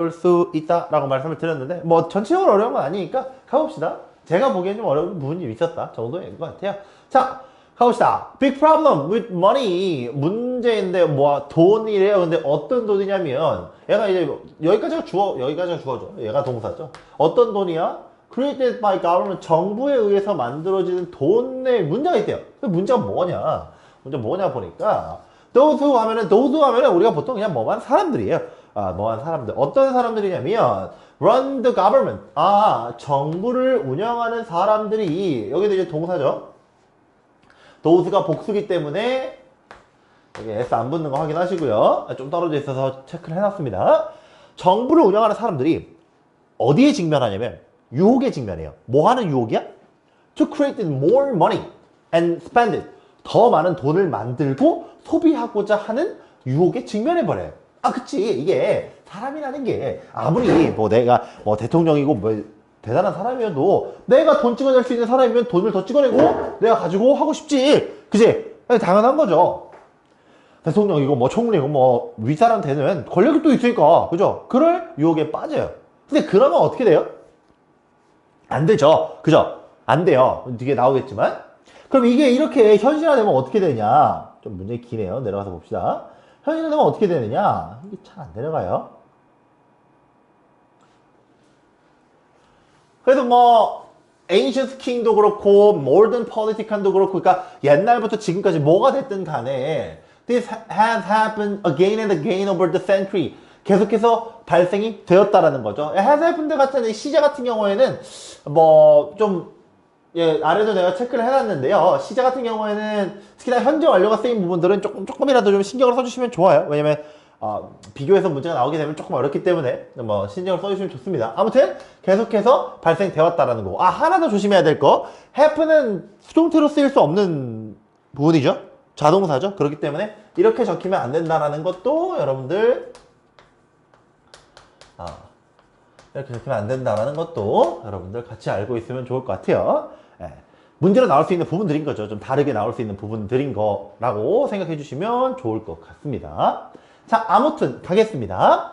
볼 수 있다라고 말씀을 드렸는데 뭐 전체적으로 어려운 건 아니니까 가봅시다. 제가 보기엔 좀 어려운 부분이 좀 있었다 정도인 것 같아요. 자, 가봅시다. Big problem with money. 문제인데 뭐 돈이래요. 근데 어떤 돈이냐면 얘가 이제 여기까지가 주어죠. 얘가 동사죠. 어떤 돈이야? Created by government. 정부에 의해서 만들어지는 돈의 문제가 있대요. 그 문제가 뭐냐 보니까 those who 하면은 우리가 보통 그냥 뭐만 사람들이에요. 뭐한 사람들. 어떤 사람들이냐면 run the government. 정부를 운영하는 사람들이 여기도 이제 동사죠. those가 복수기 때문에 여기 S 안 붙는 거 확인하시고요. 좀 떨어져 있어서 체크를 해놨습니다. 정부를 운영하는 사람들이 어디에 직면하냐면 유혹에 직면해요. 뭐 하는 유혹이야? To create more money and spend it. 더 많은 돈을 만들고 소비하고자 하는 유혹에 직면해버려요. 그치. 이게 사람이라는 게 아무리 뭐 내가 뭐 대통령이고 뭐 대단한 사람이어도 내가 돈 찍어낼 수 있는 사람이면 돈을 더 찍어내고 내가 가지고 하고 싶지. 그치? 당연한 거죠. 대통령이고 뭐 총리고 뭐 윗사람 되는 권력이 또 있으니까. 그죠? 그럴 유혹에 빠져요. 근데 그러면 어떻게 돼요? 안 되죠. 그죠? 안 돼요. 뒤에 나오겠지만. 그럼 이게 이렇게 현실화되면 어떻게 되냐? 좀 문제 기네요. 내려가서 봅시다. 현실화되면 어떻게 되느냐? 이게 잘 안 내려가요. 그래서 뭐 ancient king도 그렇고 modern politic도 그렇고 그러니까 옛날부터 지금까지 뭐가 됐든 간에 this has happened again and again over the century. 계속해서 발생이 되었다라는 거죠. has happened 같은 시제 같은 경우에는 뭐 좀 아래도 내가 체크를 해놨는데요. 시제 같은 경우에는 특히나 현재 완료가 쓰인 부분들은 조금이라도 좀 신경을 써주시면 좋아요. 왜냐면 비교해서 문제가 나오게 되면 조금 어렵기 때문에 뭐 신경을 써주시면 좋습니다. 아무튼 계속해서 발생되었다라는 거. 하나 더 조심해야 될 거. happen은 수동태로 쓰일 수 없는 부분이죠. 자동사죠. 그렇기 때문에 이렇게 적히면 안 된다라는 것도 여러분들 이렇게 적히면 안 된다라는 것도 여러분들 같이 알고 있으면 좋을 것 같아요. 문제로 나올 수 있는 부분들인 거죠. 좀 다르게 나올 수 있는 부분들인 거라고 생각해 주시면 좋을 것 같습니다. 자, 아무튼 가겠습니다.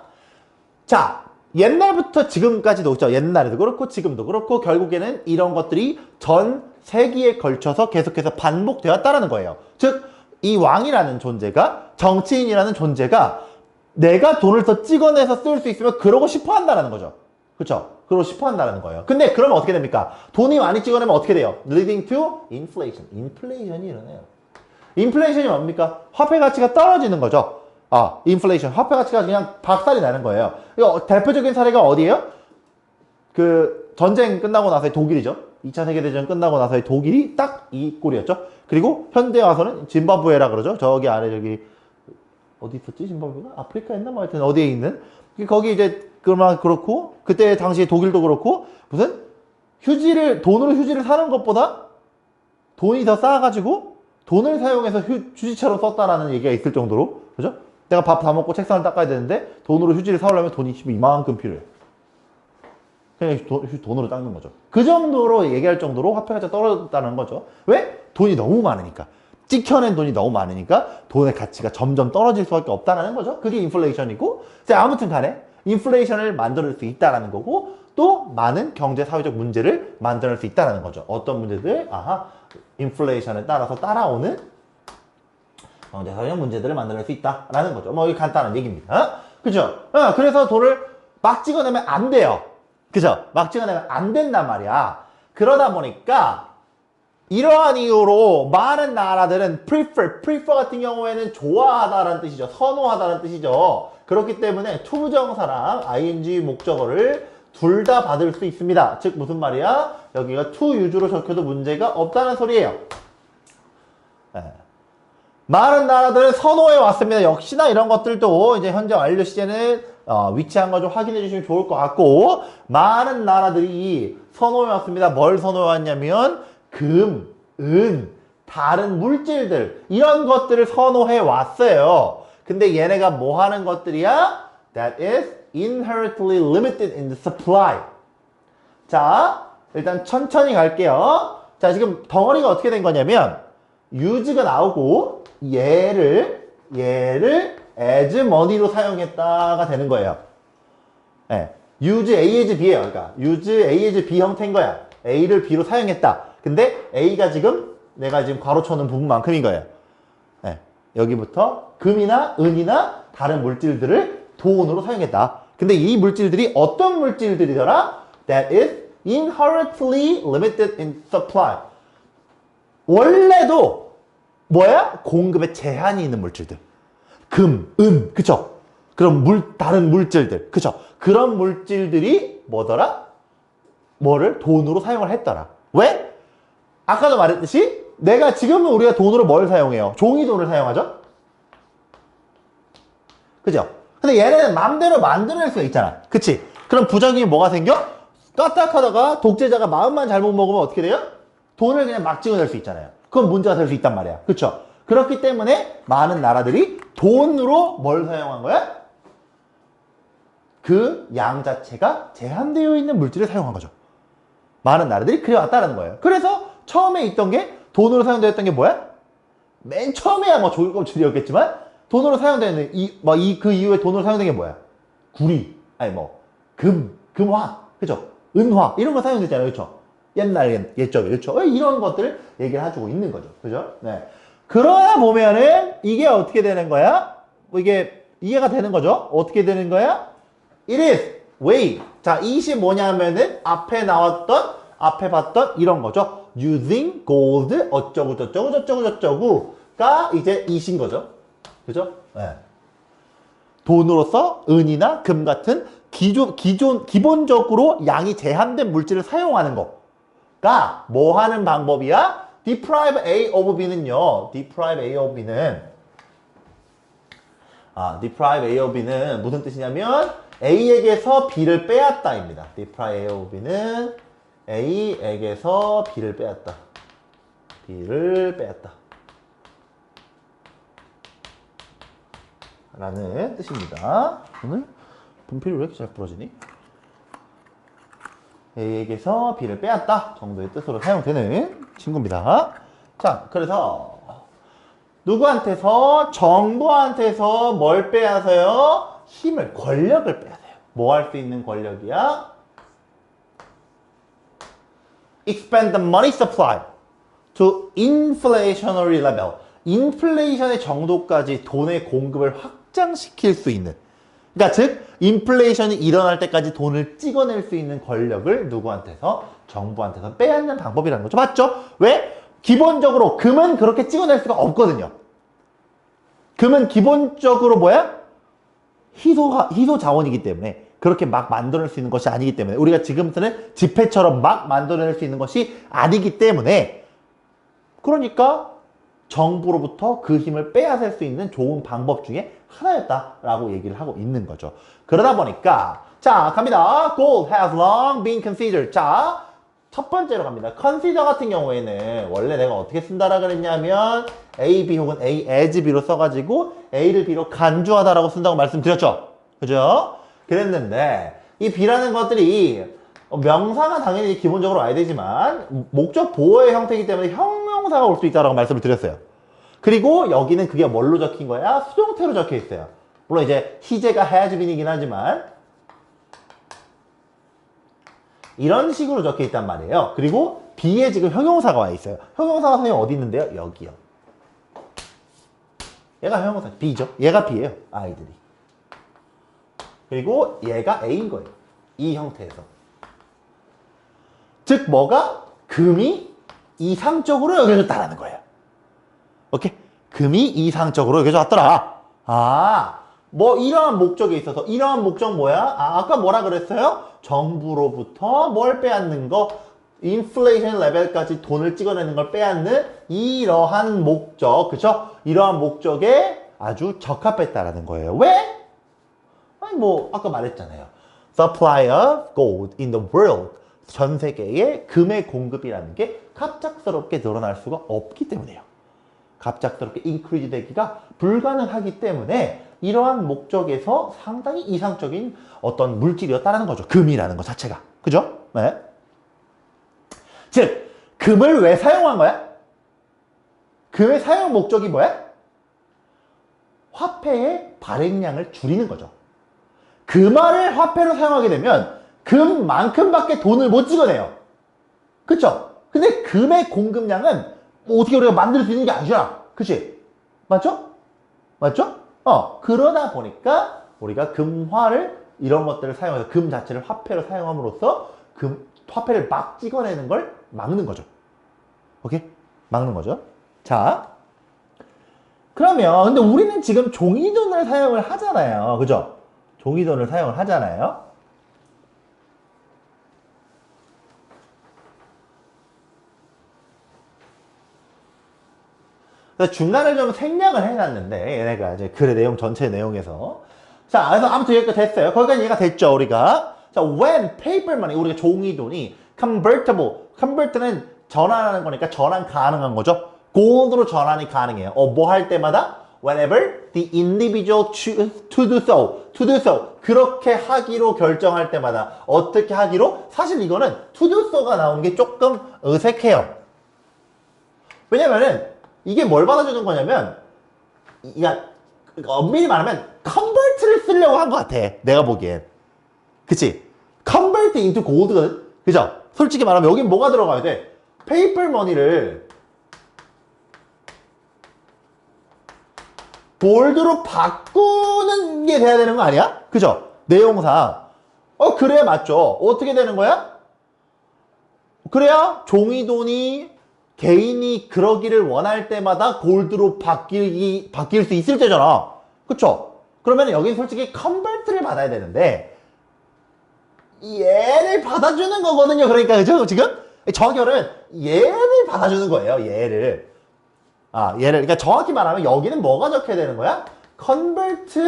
자, 옛날부터 지금까지도 그렇죠. 옛날에도 그렇고 지금도 그렇고 결국에는 이런 것들이 전 세기에 걸쳐서 계속해서 반복되었다라는 거예요. 즉, 이 왕이라는 존재가 정치인이라는 존재가 내가 돈을 더 찍어내서 쓸 수 있으면 그러고 싶어 한다는 거죠. 그렇죠? 그러고 싶어 한다는 거예요. 근데 그러면 어떻게 됩니까? 돈이 많이 찍어내면 어떻게 돼요? Leading to inflation. 인플레이션이 일어나요. 인플레이션이 뭡니까? 화폐 가치가 떨어지는 거죠. 인플레이션. 화폐 가치가 그냥 박살이 나는 거예요. 이거 대표적인 사례가 어디예요? 그 전쟁 끝나고 나서의 독일이죠. 2차 세계대전 끝나고 나서의 독일이 딱 이 꼴이었죠. 그리고 현대 와서는 짐바브웨라 그러죠. 저기 아래 저기 어디 있었지? 짐바브웨가? 아프리카에 있나? 뭐 하여튼 어디에 있는? 거기 이제 그만 그렇고 그때 당시에 독일도 그렇고 무슨 돈으로 휴지를 사는 것보다 돈이 더 싸가지고 돈을 사용해서 휴지처럼 썼다라는 얘기가 있을 정도로 그죠? 내가 밥 다 먹고 책상을 닦아야 되는데 돈으로 휴지를 사오려면 돈이 이만큼 필요해. 그냥 돈으로 닦는 거죠. 그 정도로 얘기할 정도로 화폐 가치가 떨어졌다는 거죠. 왜? 돈이 너무 많으니까. 찍혀낸 돈이 너무 많으니까 돈의 가치가 점점 떨어질 수밖에 없다는 거죠. 그게 인플레이션이고, 아무튼 간에 인플레이션을 만들 수 있다는 거고, 또 많은 경제 사회적 문제를 만들 수 있다는 거죠. 어떤 문제들? 인플레이션에 따라서 따라오는 경제 사회적 문제들을 만들 수 있다라는 거죠. 뭐 이게 간단한 얘기입니다. 그죠? 그래서 돈을 막 찍어내면 안 돼요. 그죠? 막 찍어내면 안 된단 말이야. 그러다 보니까 이러한 이유로 많은 나라들은 prefer 같은 경우에는 좋아하다라는 뜻이죠. 선호하다라는 뜻이죠. 그렇기 때문에 투부정사랑 ing 목적어를 둘 다 받을 수 있습니다. 즉 무슨 말이야? 여기가 to use로 적혀도 문제가 없다는 소리예요. 많은 나라들은 선호해 왔습니다. 역시나 이런 것들도 이제 현재 완료 시제는 위치한 거 좀 확인해 주시면 좋을 것 같고, 많은 나라들이 선호해 왔습니다. 뭘 선호해 왔냐면 금, 은, 다른 물질들 이런 것들을 선호해 왔어요. 근데 얘네가 뭐 하는 것들이야? That is inherently limited in the supply. 자, 일단 천천히 갈게요. 자, 지금 덩어리가 어떻게 된 거냐면 use가 나오고 얘를 as money로 사용했다가 되는 거예요. 예. use A as B예요. 그러니까 use A as B 형태인 거야. A를 B로 사용했다. 근데 A가 지금 내가 지금 괄호 쳐놓은 부분만큼인 거예요. 예. 여기부터 금이나 은이나 다른 물질들을 돈으로 사용했다. 근데 이 물질들이 어떤 물질들이더라? That is inherently limited in supply. 원래도 뭐야? 공급에 제한이 있는 물질들. 금, 은, 그쵸? 그럼 다른 물질들, 그쵸? 그런 물질들이 뭐더라? 뭐를 돈으로 사용을 했더라. 왜? 아까도 말했듯이 내가 지금은 우리가 돈으로 뭘 사용해요? 종이돈을 사용하죠? 그죠? 근데 얘네는 마음대로 만들어낼 수가 있잖아. 그치? 그럼 부작용이 뭐가 생겨? 까딱하다가 독재자가 마음만 잘못 먹으면 어떻게 돼요? 돈을 그냥 막 찍어낼 수 있잖아요. 그건 문제가 될 수 있단 말이야. 그쵸? 그렇기 때문에 많은 나라들이 돈으로 뭘 사용한 거야? 그 양 자체가 제한되어 있는 물질을 사용한 거죠. 많은 나라들이 그래왔다는 거예요. 그래서 처음에 있던 게 돈으로 사용되었던 게 뭐야? 맨 처음에야 뭐 조류껍질이었겠지만 돈으로 사용되는 그 이후에 돈으로 사용된 게 뭐야? 구리, 아니 뭐 금화, 그죠? 은화 이런 거 사용됐잖아요, 그죠? 옛적에, 그죠? 이런 것들을 얘기를 해주고 있는 거죠, 그죠? 네. 그러다 보면은 이게 어떻게 되는 거야? 이게 이해가 되는 거죠? 어떻게 되는 거야? It is way. 자, 이것이 뭐냐면은 앞에 봤던 이런 거죠. using gold 어쩌고 저쩌고가 이제 이신 거죠. 그죠? 네. 돈으로서 은이나 금 같은 기본적으로 양이 제한된 물질을 사용하는 거가 뭐 하는 방법이야? deprive A of B는요. deprive A of B는 무슨 뜻이냐면 A에게서 B를 빼앗다입니다. deprive A of B는 A에게서 B를 빼앗다. 라는 뜻입니다. 오늘 분필이 왜 이렇게 잘 부러지니? A에게서 B를 빼앗다 정도의 뜻으로 사용되는 친구입니다. 자, 그래서 누구한테서? 정부한테서 뭘 빼앗아요? 힘을, 권력을 빼앗아요. 뭐 할 수 있는 권력이야? expand the money supply to inflationary level. 인플레이션의 정도까지 돈의 공급을 확장시킬 수 있는. 그러니까 즉 인플레이션이 일어날 때까지 돈을 찍어낼 수 있는 권력을 누구한테서? 정부한테서 빼앗는 방법이라는 거죠. 맞죠? 왜? 기본적으로 금은 그렇게 찍어낼 수가 없거든요. 금은 기본적으로 뭐야? 희소 자원이기 때문에 그렇게 막 만들어낼 수 있는 것이 아니기 때문에 우리가 지금 쓰는 지폐처럼 막 만들어낼 수 있는 것이 아니기 때문에 그러니까 정부로부터 그 힘을 빼앗을 수 있는 좋은 방법 중에 하나였다라고 얘기를 하고 있는 거죠. 그러다 보니까 자 갑니다. Gold has long been considered. 자 첫 번째로 갑니다. consider 같은 경우에는 원래 내가 어떻게 쓴다라 그랬냐면 A, B 혹은 A as B로 써가지고 A를 B로 간주하다라고 쓴다고 말씀드렸죠. 그죠? 그랬는데 이 B라는 것들이 명사가 당연히 기본적으로 와야 되지만 목적 보호의 형태이기 때문에 형용사가 올 수 있다라고 말씀을 드렸어요. 그리고 여기는 그게 뭘로 적힌 거야? 수동태로 적혀 있어요. 물론 이제 희재가 has been이긴 하지만 이런 식으로 적혀 있단 말이에요. 그리고 B에 지금 형용사가 와 있어요. 형용사가 선생님 어디 있는데요? 여기요. 얘가 형용사 B죠. 얘가 B예요. 아이들이. 그리고 얘가 A인 거예요. 이 형태에서. 즉 뭐가? 금이 이상적으로 여겨졌다라는 거예요. 오케이? 금이 이상적으로 여겨져 왔더라. 뭐 이러한 목적에 있어서 이러한 목적 뭐야? 아까 뭐라 그랬어요? 정부로부터 뭘 빼앗는 거? 인플레이션 레벨까지 돈을 찍어내는 걸 빼앗는 이러한 목적, 그쵸? 이러한 목적에 아주 적합했다라는 거예요. 왜? 아니 뭐 아까 말했잖아요. Supply of gold in the world. 전 세계에 금의 공급이라는 게 갑작스럽게 늘어날 수가 없기 때문이에요. 갑작스럽게 인크리즈 되기가 불가능하기 때문에 이러한 목적에서 상당히 이상적인 어떤 물질이었다는 거죠. 금이라는 것 자체가. 그죠? 네. 즉, 금을 왜 사용한 거야? 금의 사용 목적이 뭐야? 화폐의 발행량을 줄이는 거죠. 금화를 화폐로 사용하게 되면 금만큼밖에 돈을 못 찍어내요. 그쵸? 근데 금의 공급량은 뭐 어떻게 우리가 만들 수 있는 게 아니잖아. 그치? 맞죠? 맞죠? 그러다 보니까 우리가 금화를 이런 것들을 사용해서 금 자체를 화폐로 사용함으로써 화폐를 막 찍어내는 걸 막는 거죠. 오케이? 막는 거죠. 자, 그러면 근데 우리는 지금 종이돈을 사용을 하잖아요. 그죠? 종이돈을 사용을 하잖아요. 그래서 중간에 좀 생략을 해놨는데 얘네가 이제 글의 내용 전체 내용에서 자, 그래서 아무튼 여기까지 됐어요. 거기까지 이해가 됐죠, 우리가. 자, when paper money, 우리가 종이돈이 convert는 전환하는 거니까 전환 가능한 거죠. gold로 전환이 가능해요. 뭐 할 때마다? whenever the individual choose to do so. 그렇게 하기로 결정할 때마다. 어떻게 하기로? 사실 이거는 to do so가 나오는 게 조금 어색해요. 왜냐면은 이게 뭘 받아주는 거냐면, 엄밀히 말하면 컨버트를 쓰려고 한 것 같아. 내가 보기엔. 그치? convert into gold거든? 그죠? 솔직히 말하면 여긴 뭐가 들어가야 돼? 페이퍼 머니를 골드로 바꾸는 게 돼야 되는 거 아니야? 그죠? 내용상. 그래야 맞죠. 어떻게 되는 거야? 그래야 종이돈이 개인이 그러기를 원할 때마다 골드로 바뀔 수 있을 때잖아. 그쵸? 그러면 여긴 솔직히 컨버트를 받아야 되는데 얘를 받아주는 거거든요. 그러니까 그죠? 지금 정결은 얘를 받아주는 거예요. 얘를. 얘를. 그러니까 정확히 말하면 여기는 뭐가 적혀야 되는 거야? Convert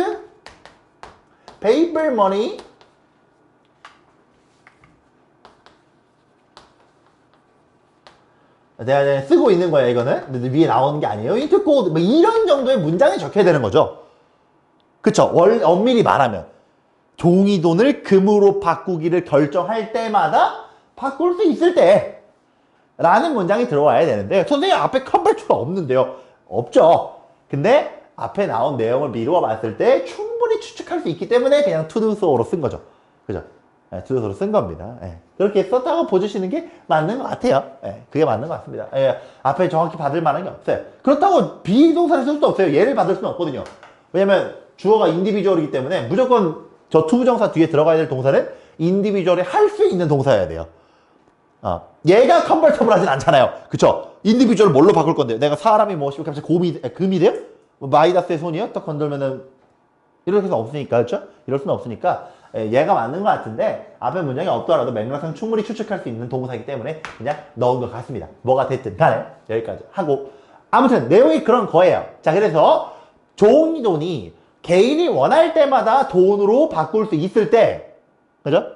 paper money 내가 쓰고 있는 거야, 이거는. 근데 위에 나오는 게 아니에요. into gold. 뭐 이런 정도의 문장이 적혀야 되는 거죠. 그쵸? 엄밀히 말하면. 종이돈을 금으로 바꾸기를 결정할 때마다 바꿀 수 있을 때 라는 문장이 들어와야 되는데 선생님 앞에 컨버트가 없는데요. 없죠. 근데 앞에 나온 내용을 미루어 봤을 때 충분히 추측할 수 있기 때문에 그냥 to do so로 쓴 거죠. 그죠? to do so로 쓴 겁니다. 그렇게 썼다고 보여주시는 게 맞는 것 같아요. 그게 맞는 것 같습니다. 앞에 정확히 받을 만한 게 없어요. 그렇다고 비동사를 쓸 수도 없어요. 얘를 받을 수는 없거든요. 왜냐면 주어가 인디비주얼이기 때문에 무조건 저 투부정사 뒤에 들어가야 될 동사는 인디비주얼이 할 수 있는 동사여야 돼요. 얘가 컨버터블 하진 않잖아요. 그쵸? 인디비주얼을 뭘로 바꿀 건데요? 내가 사람이 뭐, 갑자기 금이 돼요? 뭐 마이다스의 손이요? 딱 건들면은, 이럴 수는 없으니까, 그쵸? 이럴 수는 없으니까, 얘가 맞는 것 같은데, 앞에 문장이 없더라도 맥락상 충분히 추측할 수 있는 동사이기 때문에 그냥 넣은 것 같습니다. 뭐가 됐든 간에, 여기까지 하고. 아무튼, 내용이 그런 거예요. 자, 그래서, 종이돈이 개인이 원할 때마다 돈으로 바꿀 수 있을 때, 그죠?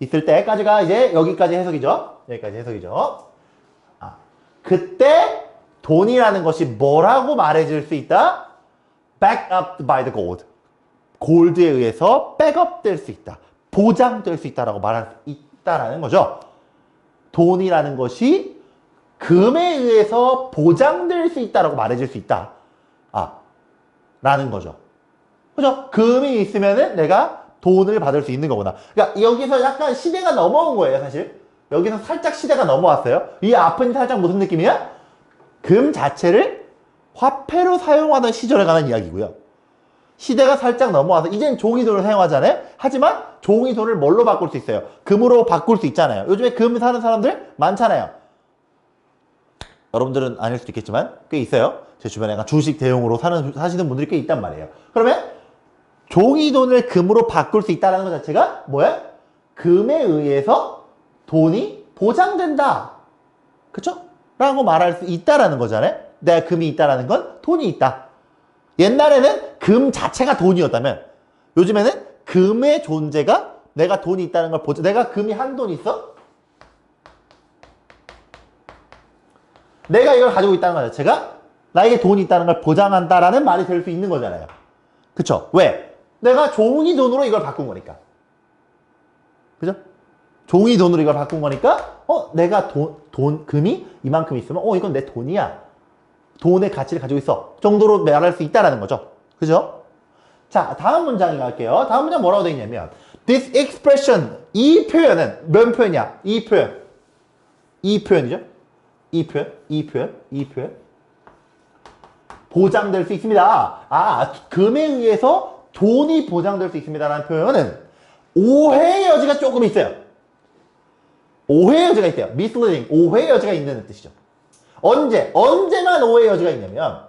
있을 때까지가 이제 여기까지 해석이죠. 여기까지 해석이죠. 그때 돈이라는 것이 뭐라고 말해줄 수 있다? Backed up by the gold. 골드에 의해서 백업 될 수 있다. 보장될 수 있다라고 말할 수 있다라는 거죠. 돈이라는 것이 금에 의해서 보장될 수 있다라고 말해줄 수 있다. 라는 거죠. 그죠? 금이 있으면은 내가 돈을 받을 수 있는 거구나. 그러니까 여기서 약간 시대가 넘어온 거예요, 사실. 여기서 살짝 시대가 넘어왔어요. 이 앞은 살짝 무슨 느낌이야? 금 자체를 화폐로 사용하던 시절에 관한 이야기고요. 시대가 살짝 넘어와서 이젠 종이돈을 사용하잖아요. 하지만 종이돈을 뭘로 바꿀 수 있어요? 금으로 바꿀 수 있잖아요. 요즘에 금 사는 사람들 많잖아요. 여러분들은 아닐 수도 있겠지만 꽤 있어요. 제 주변에 약간 주식 대용으로 사시는 분들이 꽤 있단 말이에요. 그러면 종이돈을 금으로 바꿀 수 있다는 것 자체가 뭐야? 금에 의해서 돈이 보장된다. 그쵸? 라고 말할 수 있다라는 거잖아요. 내가 금이 있다라는 건 돈이 있다. 옛날에는 금 자체가 돈이었다면 요즘에는 금의 존재가 내가 돈이 있다는 걸 내가 금이 한 돈 있어? 내가 이걸 가지고 있다는 것 자체가 나에게 돈이 있다는 걸 보장한다라는 말이 될 수 있는 거잖아요. 그쵸? 왜? 내가 종이 돈으로 이걸 바꾼 거니까. 그죠? 종이 돈으로 이걸 바꾼 거니까, 내가 금이 이만큼 있으면, 이건 내 돈이야. 돈의 가치를 가지고 있어. 정도로 말할 수 있다라는 거죠. 그죠? 자, 다음 문장에 갈게요. 다음 문장 뭐라고 되어 있냐면 This expression, 이 표현은 몇 표현이야? 이 표현. 이 표현이죠? 이 표현. 보장될 수 있습니다. 아, 금에 의해서 돈이 보장될 수 있습니다라는 표현은 오해의 여지가 조금 있어요. 오해의 여지가 있대요. misleading, 오해의 여지가 있는 뜻이죠. 언제만 오해의 여지가 있냐면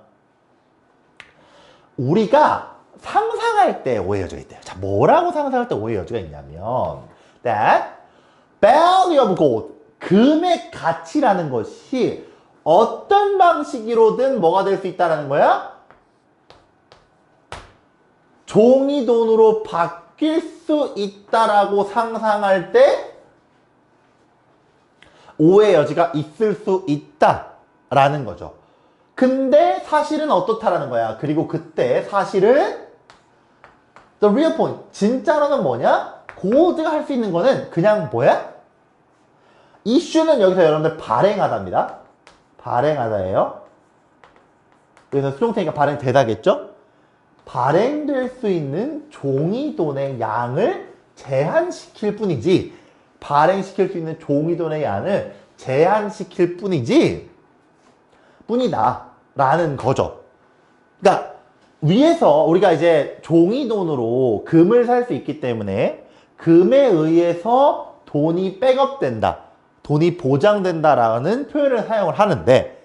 우리가 상상할 때 오해의 여지가 있대요. 자, 뭐라고 상상할 때 오해의 여지가 있냐면 that value of gold, 금의 가치라는 것이 어떤 방식으로든 뭐가 될 수 있다는 거야? 종이 돈으로 바뀔 수 있다라고 상상할 때 오해의 여지가 있을 수 있다라는 거죠. 근데 사실은 어떻다라는 거야. 그리고 그때 사실은 the real point, 진짜로는 뭐냐? 골드가 할 수 있는 거는 그냥 뭐야? 이슈는 여기서 여러분들 발행하다입니다. 발행하다예요. 그래서 수동태니까 발행되다겠죠? 발행될 수 있는 종이돈의 양을 제한시킬 뿐이지, 발행시킬 수 있는 종이돈의 양을 제한시킬 뿐이다 라는 거죠. 그러니까 위에서 우리가 이제 종이돈으로 금을 살 수 있기 때문에 금에 의해서 돈이 백업된다, 돈이 보장된다라는 표현을 사용을 하는데,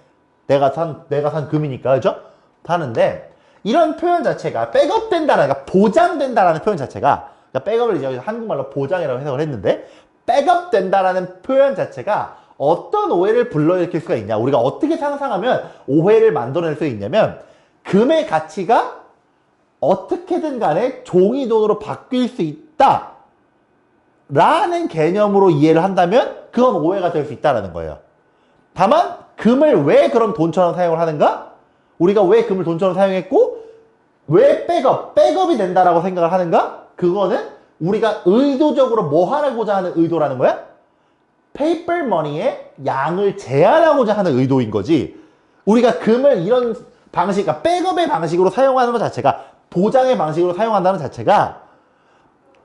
내가 산 금이니까, 그죠? 하는데, 이런 표현 자체가 백업된다라는, 그러니까 보장된다라는 표현 자체가, 그러니까 백업을 이제 한국말로 보장이라고 해석을 했는데, 백업된다라는 표현 자체가 어떤 오해를 불러일으킬 수가 있냐, 우리가 어떻게 상상하면 오해를 만들어낼 수 있냐면, 금의 가치가 어떻게든 간에 종이돈으로 바뀔 수 있다 라는 개념으로 이해를 한다면 그건 오해가 될 수 있다는 거예요. 다만 금을 왜 그럼 돈처럼 사용을 하는가? 우리가 왜 금을 돈처럼 사용했고 왜 백업이 된다라고 생각을 하는가? 그거는 우리가 의도적으로 뭐 하고자 하는 의도라는 거야? 페이퍼 머니의 양을 제한하고자 하는 의도인 거지. 우리가 금을 이런 방식, 그러니까 백업의 방식으로 사용하는 것 자체가, 보장의 방식으로 사용한다는 자체가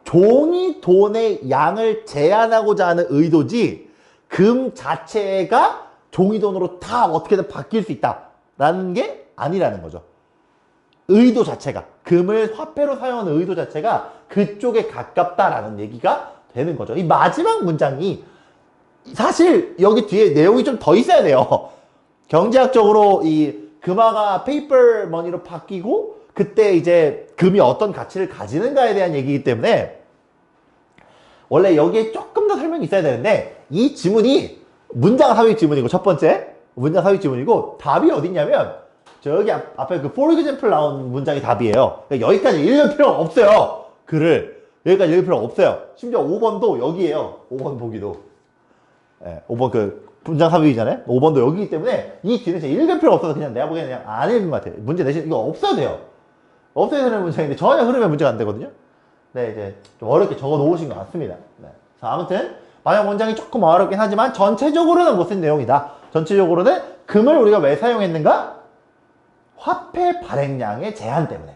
종이 돈의 양을 제한하고자 하는 의도지, 금 자체가 종이 돈으로 다 어떻게든 바뀔 수 있다라는 게 아니라는 거죠. 의도 자체가, 금을 화폐로 사용하는 의도 자체가 그쪽에 가깝다라는 얘기가 되는 거죠. 이 마지막 문장이 사실 여기 뒤에 내용이 좀 더 있어야 돼요. 경제학적으로 이 금화가 페이퍼 머니로 바뀌고 그때 이제 금이 어떤 가치를 가지는가에 대한 얘기이기 때문에 원래 여기에 조금 더 설명이 있어야 되는데, 이 지문이 문장 삽입 지문이고, 첫 번째 문장 삽입 지문이고, 답이 어딨냐면 저기 앞에 그 for example 나온 문장이 답이에요. 그러니까 여기까지 읽을 필요가 없어요. 글을 여기까지 읽을 필요가 없어요. 심지어 5번도 여기에요. 5번 보기도, 5번 그 문장 삽입이잖아요. 5번도 여기이기 때문에 이 뒤는 진짜 읽을 필요가 없어서 그냥 내가 보기에는 그냥 안 읽은 것 같아요. 문제 내신 이거 없어도 돼요. 없어야 되는 문장인데 전혀 흐르면 문제가 안 되거든요. 네, 이제 좀 어렵게 적어 놓으신 것 같습니다. 네. 자, 아무튼 마지막 문장이 조금 어렵긴 하지만 전체적으로는 못쓴 내용이다. 전체적으로는 금을 우리가 왜 사용했는가? 화폐 발행량의 제한 때문에.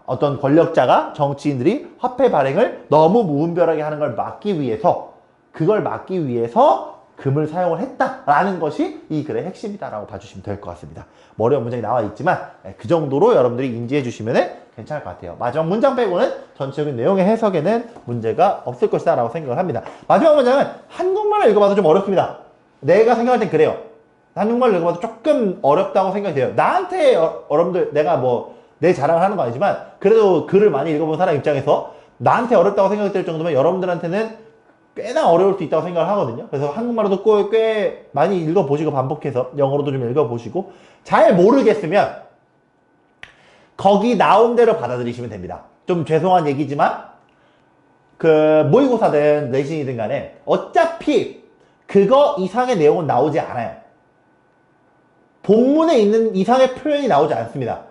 어떤 권력자가, 정치인들이 화폐 발행을 너무 무분별하게 하는 걸 막기 위해서, 그걸 막기 위해서 금을 사용을 했다라는 것이 이 글의 핵심이다라고 봐주시면 될 것 같습니다. 뭐 어려운 문장이 나와 있지만 그 정도로 여러분들이 인지해 주시면 괜찮을 것 같아요. 마지막 문장 빼고는 전체적인 내용의 해석에는 문제가 없을 것이다 라고 생각을 합니다. 마지막 문장은 한국말로 읽어봐도 좀 어렵습니다. 내가 생각할 땐 그래요. 한국말로 읽어봐도 조금 어렵다고 생각이 돼요. 나한테 여러분들, 내가 뭐 내 자랑을 하는 거 아니지만 그래도 글을 많이 읽어본 사람 입장에서 나한테 어렵다고 생각이 들 정도면 여러분들한테는 꽤나 어려울 수 있다고 생각을 하거든요. 그래서 한국말로도 꽤 많이 읽어보시고, 반복해서 영어로도 좀 읽어보시고, 잘 모르겠으면 거기 나온 대로 받아들이시면 됩니다. 좀 죄송한 얘기지만 그 모의고사든 내신이든 간에 어차피 그거 이상의 내용은 나오지 않아요. 본문에 있는 이상의 표현이 나오지 않습니다.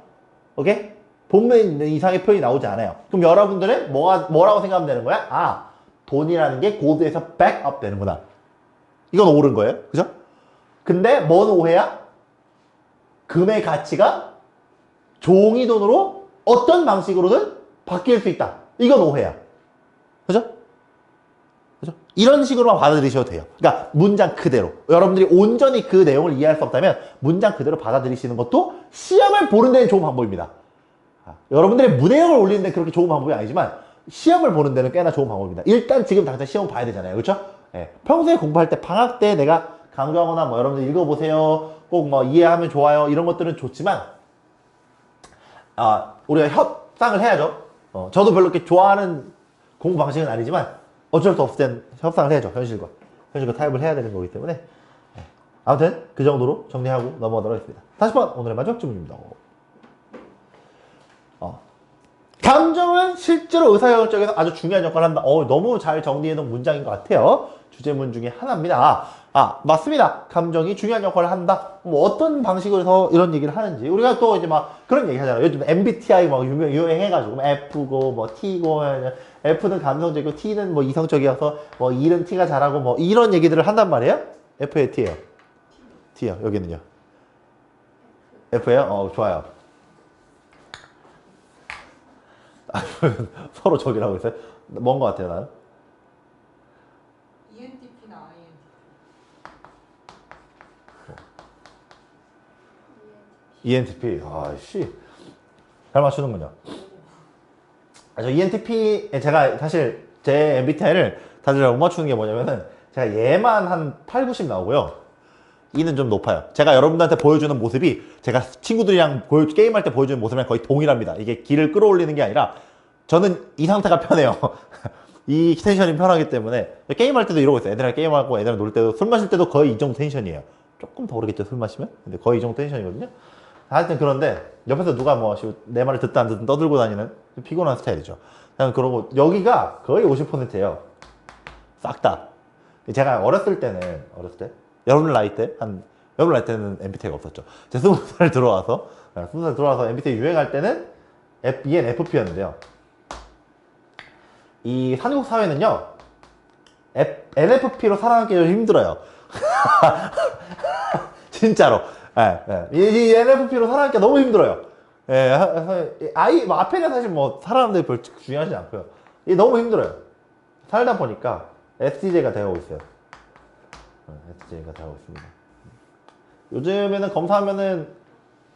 오케이? 본문에 있는 이상의 표현이 나오지 않아요. 그럼 여러분들은 뭐라고 생각하면 되는 거야? 돈이라는 게 골드에서 백업 되는구나. 이건 옳은 거예요. 그죠? 근데 뭔 오해야? 금의 가치가 종이 돈으로 어떤 방식으로든 바뀔 수 있다. 이건 오해야. 그죠? 그죠? 이런 식으로만 받아들이셔도 돼요. 그러니까 문장 그대로. 여러분들이 온전히 그 내용을 이해할 수 없다면 문장 그대로 받아들이시는 것도 시험을 보는 데는 좋은 방법입니다. 여러분들의 문해력을 올리는 데 그렇게 좋은 방법이 아니지만 시험을 보는 데는 꽤나 좋은 방법입니다. 일단 지금 당장 시험 봐야 되잖아요. 그렇죠? 예. 평소에 공부할 때 방학 때 내가 강조하거나 뭐 여러분들 읽어보세요. 꼭 뭐 이해하면 좋아요. 이런 것들은 좋지만 우리가 협상을 해야죠. 저도 별로 이렇게 좋아하는 공부 방식은 아니지만 어쩔 수 없을 땐 협상을 해야죠. 현실과 타협을 해야 되는 거기 때문에 아무튼 그 정도로 정리하고 넘어가도록 하겠습니다. 다시 한번 오늘의 마지막 질문입니다. 감정은 실제로 의사결정에서 아주 중요한 역할을 한다. 너무 잘 정리해놓은 문장인 것 같아요. 주제문 중에 하나입니다. 맞습니다. 감정이 중요한 역할을 한다. 뭐 어떤 방식으로 이런 얘기를 하는지 우리가 또 이제 막 그런 얘기 하잖아요. 요즘 MBTI 막 유행해가지고 F고 뭐 T고 F는 감성적이고 T는 뭐 이성적이어서 뭐 E는 T가 잘하고 뭐 이런 얘기들을 한단 말이에요. F예요, T예요? T요. 여기는요. F예요? 좋아요. 서로 적이라고 했어요? 뭔 것 같아요, 나는? ENTP나 ENTP. 씨. 잘 맞추는군요. 저 ENTP, 제가 사실 제 MBTI를 다들 못 맞추는 게 뭐냐면은 제가 얘만 한 8, 90 나오고요. E는 좀 높아요. 제가 여러분들한테 보여주는 모습이 제가 친구들이랑 게임할 때 보여주는 모습이랑 거의 동일합니다. 이게 기를 끌어올리는 게 아니라 저는 이 상태가 편해요. 이 텐션이 편하기 때문에 게임할 때도 이러고 있어요. 애들이랑 게임하고 애들이랑 놀 때도 술 마실 때도 거의 이 정도 텐션이에요. 조금 더 오르겠죠, 술 마시면? 근데 거의 이 정도 텐션이거든요. 하여튼 그런데 옆에서 누가 뭐 내 말을 듣다 안 듣든 떠들고 다니는 피곤한 스타일이죠. 그냥 그러고 여기가 거의 50%예요. 싹 다. 제가 어렸을 때 여러분 나이 때는 MBTI가 없었죠. 제가 20살 들어와서 MBTI 유행할 때는 ENFP였는데요. 이 한국 사회는요, NFP로 살아남기 좀 힘들어요. 진짜로. 이 NFP로 살아남기가 너무 힘들어요. 뭐 앞에는 사실 뭐 살아남는 데 별 중요하지 않고요. 이게 너무 힘들어요. 살다 보니까 STJ가 되어가고 있어요. STJ가 되어가고 있습니다. 요즘에는 검사하면은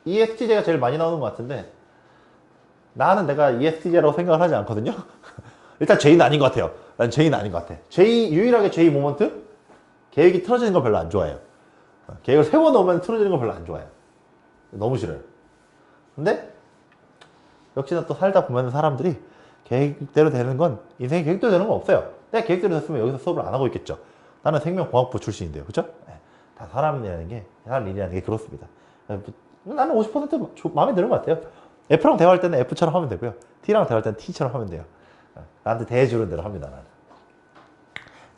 ESTJ가 제일 많이 나오는 것 같은데 나는 내가 ESTJ라고 생각을 하지 않거든요. 일단 J는 아닌 것 같아요. 난 J는 아닌 것 같아. 유일하게 J 모먼트? 계획이 틀어지는 걸 별로 안 좋아해요. 계획을 세워놓으면 틀어지는 걸 별로 안 좋아해요. 너무 싫어요. 근데 역시나 또 살다 보면 사람들이 계획대로 되는 건 인생이 계획대로 되는 건 없어요. 내가 계획대로 됐으면 여기서 수업을 안 하고 있겠죠. 나는 생명공학부 출신인데요. 그죠? 다 사람 일이라는 게 그렇습니다. 나는 50% 마음에 드는 것 같아요. F랑 대화할 때는 F처럼 하면 되고요. T랑 대화할 때는 T처럼 하면 돼요. 나한테 대해주는 대로 합니다. 나는.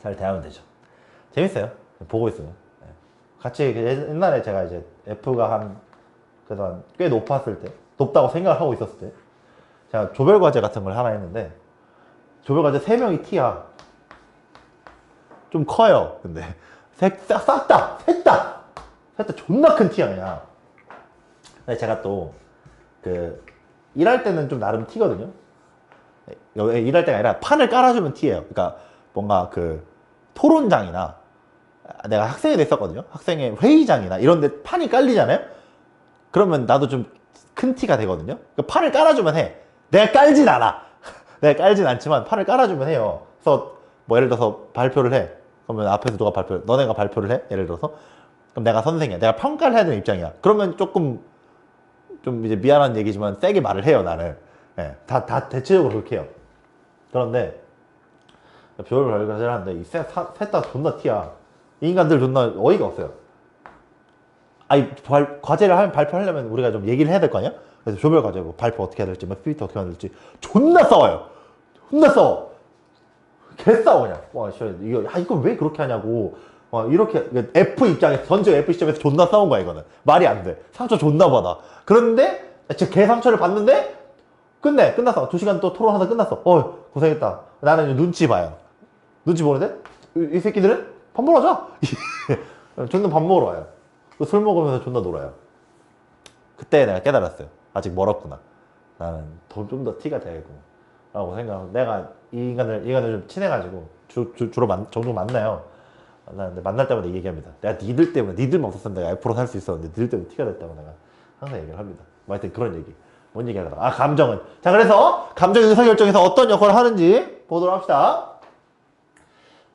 잘 대하면 되죠. 재밌어요. 보고 있으면. 같이 옛날에 제가 이제 F가 그래도 꽤 높았을 때, 높다고 생각을 하고 있었을 때, 제가 조별과제 같은 걸 하나 했는데, 조별과제 3명이 T야. 좀 커요. 근데 셋 다 존나 큰 T야 그냥. 근데 제가 또 일할 때는 좀 나름 T거든요. 일할 때가 아니라 판을 깔아주면 T예요. 그러니까 뭔가 토론장이나 내가 학생이 됐었거든요. 학생의 회의장이나 이런 데 판이 깔리잖아요. 그러면 나도 좀 큰 T가 되거든요. 그러니까 판을 깔아주면 해. 내가 깔진 않아. 내가 깔진 않지만 판을 깔아주면 해요. 그래서 뭐 예를 들어서 발표를 해. 그러면 앞에서 너네가 발표를 해. 예를 들어서 그럼 내가 선생이야. 내가 평가를 해야 되는 입장이야. 그러면 좀 이제 미안한 얘기지만 세게 말을 해요. 나는. 다 대체적으로 그렇게 해요. 그런데 조별과제를 하는데 셋 다 존나 T야. 이 인간들 존나 어이가 없어요. 과제를 발표하려면 우리가 좀 얘기를 해야 될 거 아니야? 그래서 조별과제고 발표 어떻게 해야 될지, 뭐 PPT 어떻게 해야 될지 존나 싸워요. 존나 싸워. 개 싸워 그냥. 이거 왜 그렇게 하냐고. 이렇게 F 입장에서 전체 F 시점에서 존나 싸운 거야 이거는. 말이 안 돼. 상처 존나 받아. 그런데 개 상처를 받는데 끝났어. 2시간 또 토론하다 끝났어. 고생했다. 나는 이제 눈치 봐요. 눈치 보는데 이 새끼들은 밥 먹으러 가자. 존나 밥 먹으러 와요. 술 먹으면서 존나 놀아요. 그때 내가 깨달았어요. 아직 멀었구나. 나는 좀 더 티가 되고 라고 생각하고 내가 이 인간을 좀 친해가지고 주로 종종 만나요. 만나는데 만날 때마다 이 얘기합니다. 내가 니들 때문에 니들만 없었으면 내가 F로 살 수 있었는데 니들 때문에 T가 됐다고 내가 항상 얘기를 합니다. 뭐 하여튼 그런 얘기. 뭔 얘기 하다가 감정은 자 그래서 감정 의사결정에서 어떤 역할을 하는지 보도록 합시다.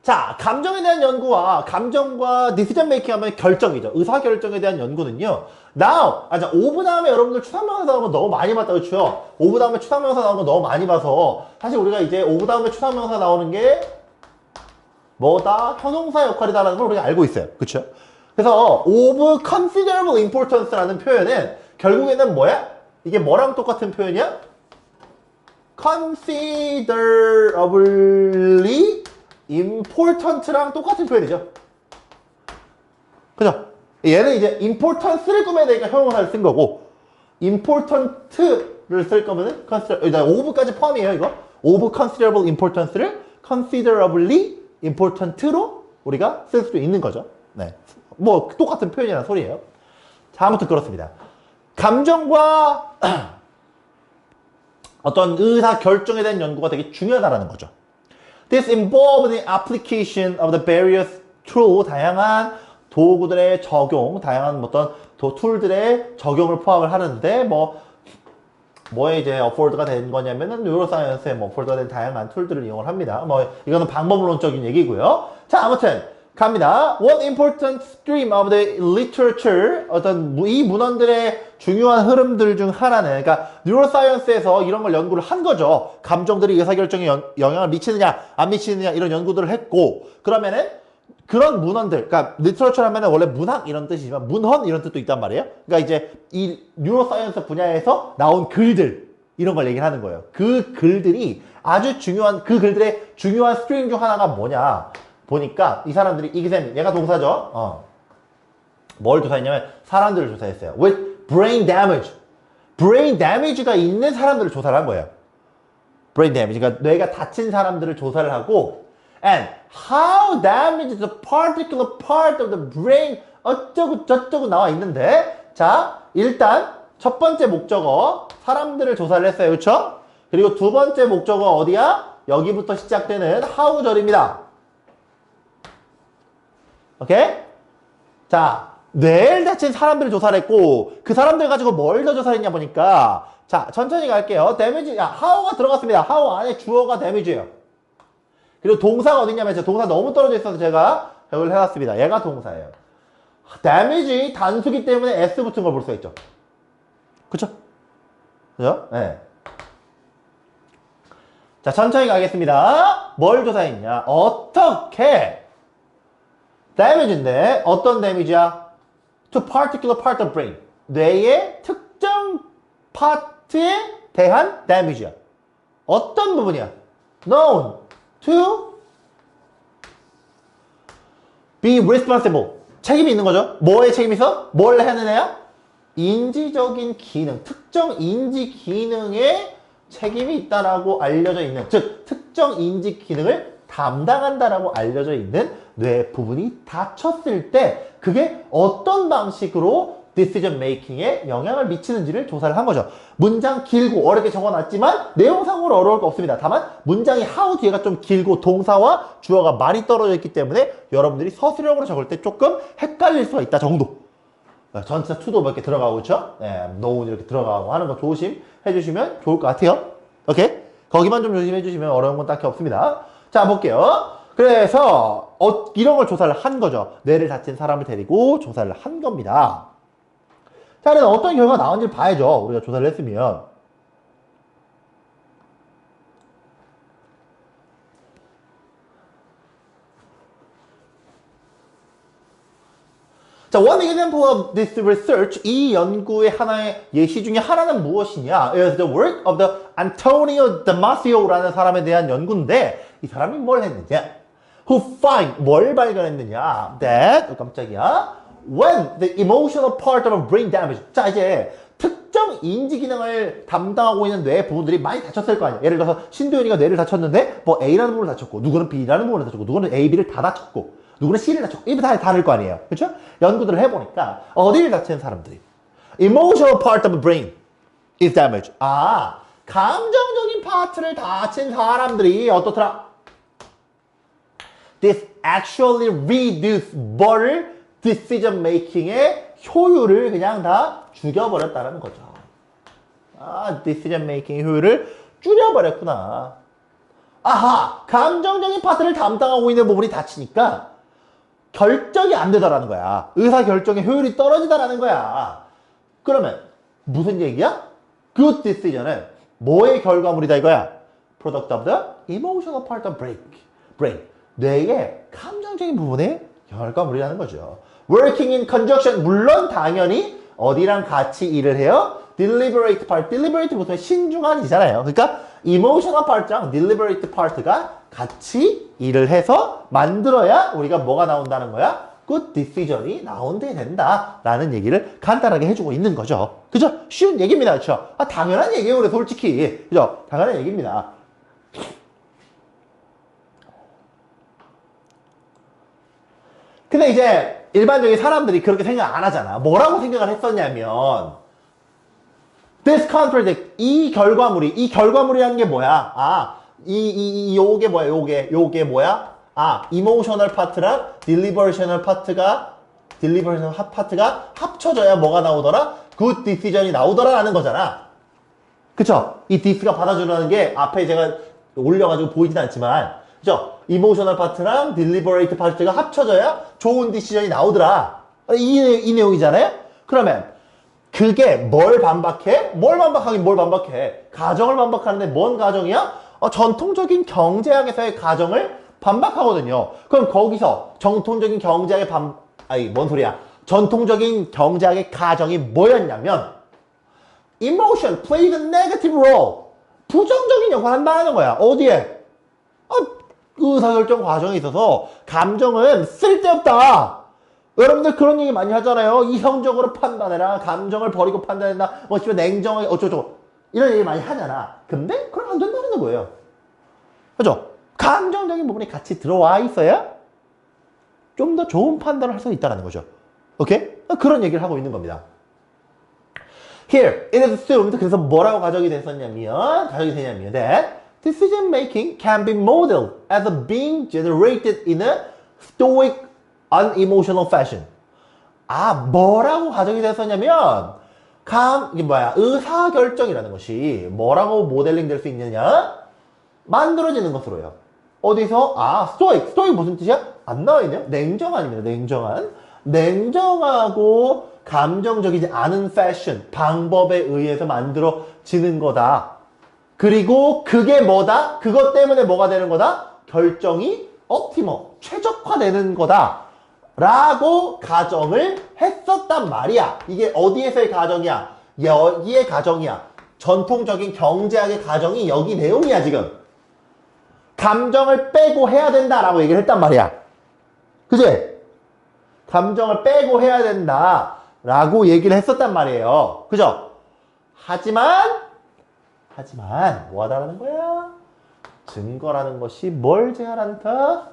자, 감정에 대한 연구와 감정과 디시전 메이킹 하면 결정이죠. 의사결정에 대한 연구는요. Now, 자, 오브 다음에 여러분들 추상명사 나오는 거 너무 많이 봤다, 그렇죠? 오브 다음에 추상명사 나오는 거 너무 많이 봐서 사실 우리가 이제 오브 다음에 추상명사 나오는 게 뭐다? 형용사 역할이다라는 걸 우리가 알고 있어요. 그렇죠? 그래서 of considerable importance라는 표현은 결국에는 뭐야? 이게 뭐랑 똑같은 표현이야? considerably important랑 똑같은 표현이죠. 그죠? 얘는 이제 importance를 꾸며야 되니까 형용사를 쓴 거고 important를 쓸 거면은 of까지 포함이에요, 이거. of considerable importance를 considerably important로 우리가 쓸 수도 있는 거죠. 네. 뭐 똑같은 표현이라는 소리예요. 자, 아무튼 그렇습니다. 감정과 어떤 의사 결정에 대한 연구가 되게 중요하다는 거죠. This involved the application of the various tools, 다양한 도구들의 적용, 다양한 어떤 툴들의 적용을 포함을 하는데 뭐에 이제 어포드가 된 거냐면은 뉴로사이언스에 어포드가 된 다양한 툴들을 이용을 합니다. 이거는 방법론적인 얘기고요. 자, 아무튼 갑니다. One important stream of the literature, 어떤 이 문헌들의 중요한 흐름들 중 하나는, 그러니까 뉴로사이언스에서 이런 걸 연구를 한 거죠. 감정들이 의사결정에 영향을 미치느냐 안 미치느냐 이런 연구들을 했고, 그러면은 그런 문헌들, 그러니까 리터러처 하면은 원래 문학 이런 뜻이지만 문헌 이런 뜻도 있단 말이에요. 그러니까 이제 이 뉴로사이언스 분야에서 나온 글들 이런 걸 얘기를 하는 거예요. 그 글들이 아주 중요한, 그 글들의 중요한 스트림 중 하나가 뭐냐 보니까 이 사람들이 examine, 얘가 동사죠. 뭘 조사했냐면 사람들을 조사했어요. With brain damage, brain damage가 있는 사람들을 조사를 한 거예요. brain damage, 그러니까 뇌가 다친 사람들을 조사를 하고 and how damaged the particular part of the brain 어쩌고 저쩌고 나와 있는데, 자, 일단 첫 번째 목적어 사람들을 조사를 했어요. 그렇죠? 그리고 두 번째 목적어 어디야? 여기부터 시작되는 how 절입니다. 오케이? 자, 뇌를 다친 사람들을 조사를 했고 그 사람들 가지고 뭘 더 조사를 했냐 보니까, 자, 천천히 갈게요. 데미지, how가 들어갔습니다. how 안에 주어가 damage예요. 그리고 동사가 어딨냐면 제가 동사 너무 떨어져 있어서 제가 여기를 해놨습니다. 얘가 동사예요. damage 단수기 때문에 s 붙은 걸 볼 수가 있죠. 그쵸? 그죠? 네. 자, 천천히 가겠습니다. 뭘 조사했냐? 어떻게? damage인데 어떤 damage야? To particular part of brain. 뇌의 특정 파트에 대한 damage야. 어떤 부분이야? known to be responsible. 책임이 있는 거죠. 뭐에 책임이 있어? 뭘 하는 애야? 인지적인 기능, 특정 인지 기능에 책임이 있다라고 알려져 있는, 즉 특정 인지 기능을 담당한다라고 알려져 있는 뇌 부분이 다쳤을 때 그게 어떤 방식으로 decision making에 영향을 미치는지를 조사를 한 거죠. 문장 길고 어렵게 적어놨지만 내용상으로 어려울 거 없습니다. 다만 문장이 how 뒤에가 좀 길고 동사와 주어가 많이 떨어져 있기 때문에 여러분들이 서술형으로 적을 때 조금 헷갈릴 수가 있다 정도. 전치사 to도 몇 개 들어가고, 그렇죠? 네, known 이렇게 들어가고 하는 거 조심해 주시면 좋을 것 같아요. 오케이? 거기만 좀 조심해 주시면 어려운 건 딱히 없습니다. 자, 볼게요. 그래서 이런 걸 조사를 한 거죠. 뇌를 다친 사람을 데리고 조사를 한 겁니다. 자, 그래서 어떤 결과가 나온지를 봐야죠. 우리가 조사를 했으면. 자, one example of this research, 이 연구의 하나의 예시 중에 하나는 무엇이냐? is the work of the Antonio Damasio라는 사람에 대한 연구인데, 이 사람이 뭘 했느냐? Who find, 뭘 발견했느냐? That, 깜짝이야. When the emotional part of a brain damage. 자, 이제 특정 인지 기능을 담당하고 있는 뇌 부분들이 많이 다쳤을 거 아니야. 예를 들어서 신도현이가 뇌를 다쳤는데 뭐 A라는 부분을 다쳤고 누구는 B라는 부분을 다쳤고 누구는 A, B를 다 다쳤고 누구는 C를 다쳤고 이게 다 다를 거 아니에요. 그렇죠? 연구들을 해보니까 어디를 다치는 사람들이 emotional part of the brain, is damaged. 아, 감정적인 파트를 다친 사람들이 어떻더라? This actually reduce 뭐를? decision making의 효율을 그냥 다 죽여버렸다는 거죠. 아, decision making 효율을 줄여버렸구나. 아하, 감정적인 파트를 담당하고 있는 부분이 다치니까 결정이 안 되더라는 거야. 의사결정의 효율이 떨어지다라는 거야. 그러면 무슨 얘기야? Good decision은 뭐의 결과물이다 이거야? Product of the emotional part of brain. 뇌의 감정적인 부분의 결과물이라는 거죠. Working in conjunction, 물론 당연히 어디랑 같이 일을 해요? Deliberate part, deliberate 보통 신중한이잖아요. 그러니까 emotional part랑 deliberate part가 같이 일을 해서 만들어야 우리가 뭐가 나온다는 거야? good decision이 나온게 된다라는 얘기를 간단하게 해주고 있는 거죠. 그죠? 쉬운 얘기입니다. 그렇죠? 아, 당연한 얘기예요. 그래, 솔직히. 그죠? 당연한 얘기입니다. 근데 이제 일반적인 사람들이 그렇게 생각 안 하잖아. 뭐라고 생각을 했었냐면 this contradict, 이 결과물이라는 게 뭐야? 아, 요게 뭐야? 요게 뭐야? 아, emotional 파트랑 deliberational 파트가 합쳐져야 뭐가 나오더라? good decision이 나오더라라는 거잖아. 그쵸? 이 this가 받아주라는 게 앞에 제가 올려가지고 보이진 않지만, 그죠? emotional 파트랑 deliberate 파트가 합쳐져야 좋은 decision이 나오더라. 이 내용이잖아요? 그러면 그게 뭘 반박해? 뭘 반박해? 가정을 반박하는데 뭔 가정이야? 전통적인 경제학에서의 가정을 반박하거든요. 그럼 거기서 전통적인 경제학의 전통적인 경제학의 가정이 뭐였냐면 emotion played a negative role. 부정적인 역할을 한다는 거야. 어디에? 의사결정 과정에 있어서 감정은 쓸데없다. 여러분들 그런 얘기 많이 하잖아요. 이성적으로 판단해라. 감정을 버리고 판단해라. 뭐 집에 냉정하게 어쩌고 이런 얘기 많이 하잖아. 근데 그럼 안 된다는 거예요. 그죠? 감정적인 부분이 같이 들어와 있어야 좀 더 좋은 판단을 할 수 있다는 거죠. 오케이? 그런 얘기를 하고 있는 겁니다. Here, it is assumed. 그래서 뭐라고 가정이 됐냐면 that decision making can be modeled as a being generated in a stoic, unemotional fashion. 아, 뭐라고 가정이 됐었냐면 의사결정이라는 것이 뭐라고 모델링 될 수 있느냐? 만들어지는 것으로요. 어디서? 아, 스토익 무슨 뜻이야? 안 나와 있네요. 냉정한입니다. 냉정하고 감정적이지 않은 패션, 방법에 의해서 만들어지는 거다. 그리고 그게 뭐다? 그것 때문에 뭐가 되는 거다? 결정이 최적화되는 거다. 라고 가정을 했었단 말이야. 이게 어디에서의 가정이야? 여기의 가정이야. 전통적인 경제학의 가정이 여기 내용이야, 지금. 감정을 빼고 해야 된다라고 얘기를 했단 말이야. 그치? 감정을 빼고 해야 된다라고 얘기를 했었단 말이에요. 그죠? 하지만 뭐 하다라는 거야? 증거라는 것이 뭘 제한한다?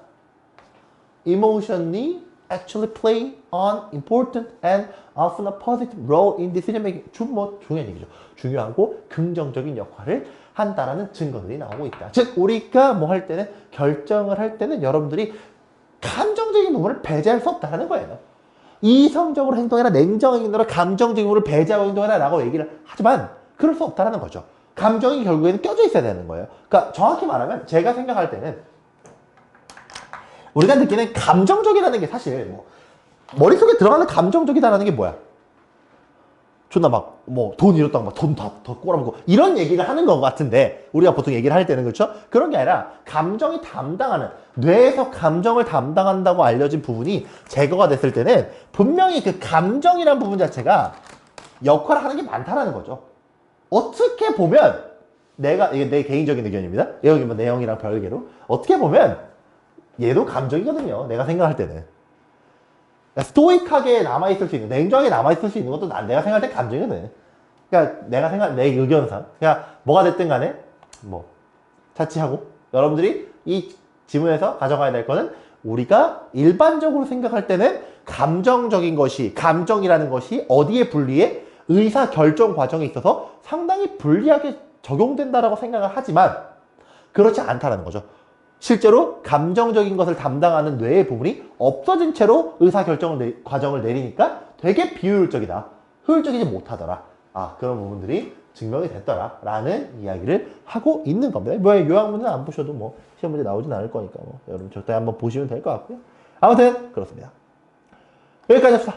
Emotionally actually play an important and often a positive role in decision making. 중요한 얘기죠. 중요하고 긍정적인 역할을 한다라는 증거들이 나오고 있다. 즉 우리가 뭐 할 때는 결정을 할 때는 여러분들이 감정적인 부분을 배제할 수 없다는 거예요. 이성적으로 행동해라, 냉정하게 행동해라, 감정적인 부분을 배제하고 행동해라 라고 얘기를 하지만 그럴 수 없다는 거죠. 감정이 결국에는 껴져 있어야 되는 거예요. 그러니까 정확히 말하면 제가 생각할 때는 우리가 느끼는 감정적이라는 게 사실 뭐 머릿속에 들어가는 감정적이다라는 게 뭐야? 존나 돈 잃었다고 돈 더 꼬라보고 이런 얘기를 하는 것 같은데 우리가 보통 얘기를 할 때는 그렇죠? 그런 게 아니라 감정이 담당하는 뇌에서 감정을 담당한다고 알려진 부분이 제거가 됐을 때는 분명히 그 감정이란 부분 자체가 역할을 하는 게 많다라는 거죠. 어떻게 보면 이게 내 개인적인 의견입니다. 여기 뭐 내용이랑 별개로 어떻게 보면 얘도 감정이거든요. 내가 생각할 때는. 스토이크하게 남아있을 수 있는, 냉정하게 남아있을 수 있는 것도 내가 생각할 때 감정이거든. 그러니까 내 의견상. 그냥 뭐가 됐든 간에, 자취하고, 여러분들이 이 지문에서 가져가야 될 거는 우리가 일반적으로 생각할 때는 감정적인 것이, 감정이라는 것이 어디에 분리해? 의사 결정 과정에 있어서 상당히 불리하게 적용된다라고 생각을 하지만 그렇지 않다라는 거죠. 실제로 감정적인 것을 담당하는 뇌의 부분이 없어진 채로 의사결정 과정을 내리니까 되게 비효율적이다. 효율적이지 못하더라. 그런 부분들이 증명이 됐더라. 라는 이야기를 하고 있는 겁니다. 뭐 요약문은 안 보셔도 뭐 시험 문제 나오진 않을 거니까 여러분 절대 한번 보시면 될 것 같고요. 아무튼 그렇습니다. 여기까지 합시다.